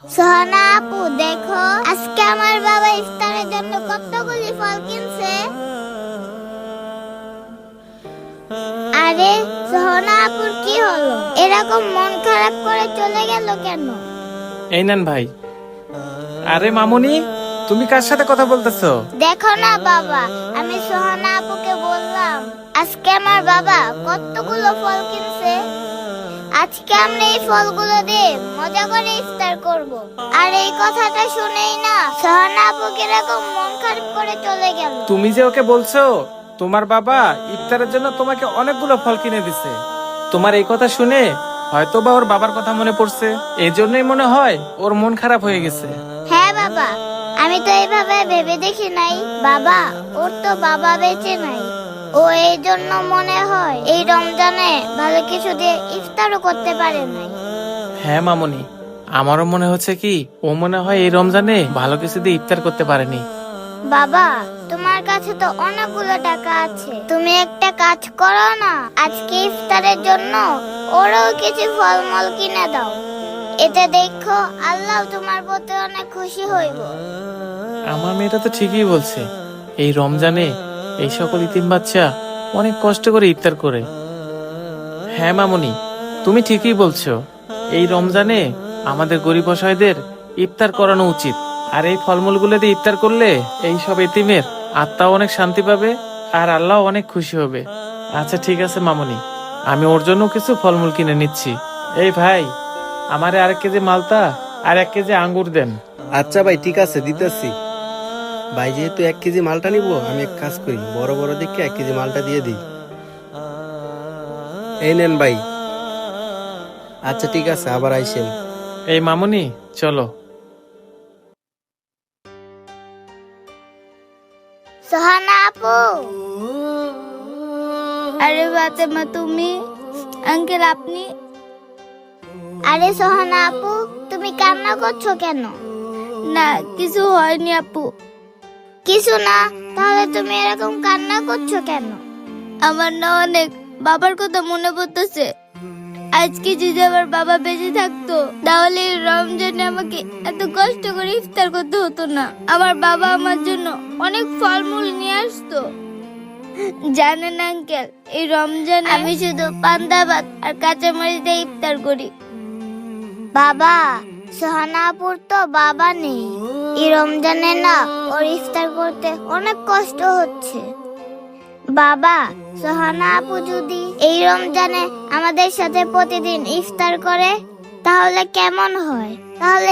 সোহানা আপু দেখো, আজকে আমার বাবা ইফতারের জন্য কতগুলি ফল কিনছে। আরে সোহানা আপুর কি হলো? এরকম মন খারাপ করে চলে গেল কেন? এই নেন ভাই। আরে মামুনি, তুমি কার সাথে কথা বলতেছো? দেখো না বাবা, আমি সোহানা আপুকে বললাম আজকে আমার বাবা কতগুলো ফল কিনছে। আজকে আমরা এই ফলগুলো দিয়ে মজা করে ইফতার করব। আর এই কথাটা শুনেই না সোহানা আপু কিরকম মন খারাপ করে চলে গেল। তুমি যে ওকে বলছো তোমার বাবা ইফতারের জন্য তোমাকে অনেকগুলো ফল কিনে দিছে, তোমার এই কথা শুনে হয়তো বা ওর বাবার কথা মনে পড়ছে, এই জন্যই মনে হয় ওর মন খারাপ হয়ে গেছে। হ্যাঁ বাবা, আমি তো এইভাবে ভেবে দেখি নাই। বাবা, ওর তো বাবা বেঁচে নাই। ও এই জন্য মনে হয় এই রমজানে ভালো কিছু দিয়ে ইফতারও করতে পারে নাই। হ্যাঁ মামুনি, আমারও মনে হচ্ছে কি ও মনে হয় এই রমজানে ভালো কিছু দিয়ে ইফতার করতে পারেনি। বাবা, তোমার কাছে তো অনেকগুলো টাকা আছে, তুমি একটা কাজ করো না, আজকে ইফতারের জন্য ওরও কিছু ফলমূল কিনে দাও। এতে দেখো আল্লাহ তোমার প্রতি অনেক খুশি হইব। আমার মেয়েটা তো ঠিকই বলছে, এই রমজানে এই সকল ইতিম বাচ্চা অনেক কষ্ট করে ইফতার করে। হ্যাঁ মামুনি, তুমি ঠিকই বলছো, এই রমজানে আমাদের গরিব অসহায়দের ইফতার করানো উচিত। আর এই ফলমূলগুলো দিয়ে ইফতার করলে এই সব এতিমের আত্মাও অনেক শান্তি পাবে আর আল্লাহ অনেক খুশি হবে। আচ্ছা ঠিক আছে মামুনি, আমি ওর জন্য কিছু ফলমূল কিনে নিচ্ছি। এই ভাই, আমারে 1 কেজি মালতা আর 1 কেজি আঙ্গুর দেন। আচ্ছা ভাই, ঠিক আছে, দিতেছি। ভাই যেহেতু 1 কেজি মালটা নিব, আমি এক কাজ করি, বড় বড় দেখে 1 কেজি মালটা দিয়ে দিই। এই নেন ভাই। আচ্ছা ঠিক আছে, আবার আইসেন। এই মামুনি, চলো। সোহানা আপু। আরে ফাতেমা, তুমি? আঙ্কেল আপনি? আরে সোহানা আপু, তুমি কান্না করছো কেন? না, কিছু হয়নি আপু। কিছু না? তাহলে তুমি এরকম কান্না করছো কেন? আমার না অনেক বাবার কথা মনে পড়তেছে। আজকে যদি আমার বাবা বেঁচে থাকতো তাহলে এই রমজানে আমাকে এত কষ্ট করে ইফতার করতে হতো না। আমার বাবা আমার জন্য অনেক ফলমূল নিয়ে আসতো। জানেন আঙ্কেল, এই রমজানে আমি শুধু পান্তা ভাত আর কাঁচামরিচ দিয়ে ইফতার করি। বাবা, সোহানাপুর তো বাবা নেই। এই রমজানে না ওর ইফতার করতে অনেক কষ্ট হচ্ছে। বাবা, সোহানা আপু যদি এই রমজানে আমাদের সাথে প্রতিদিন ইফতার করে তাহলে কেমন হয়? তাহলে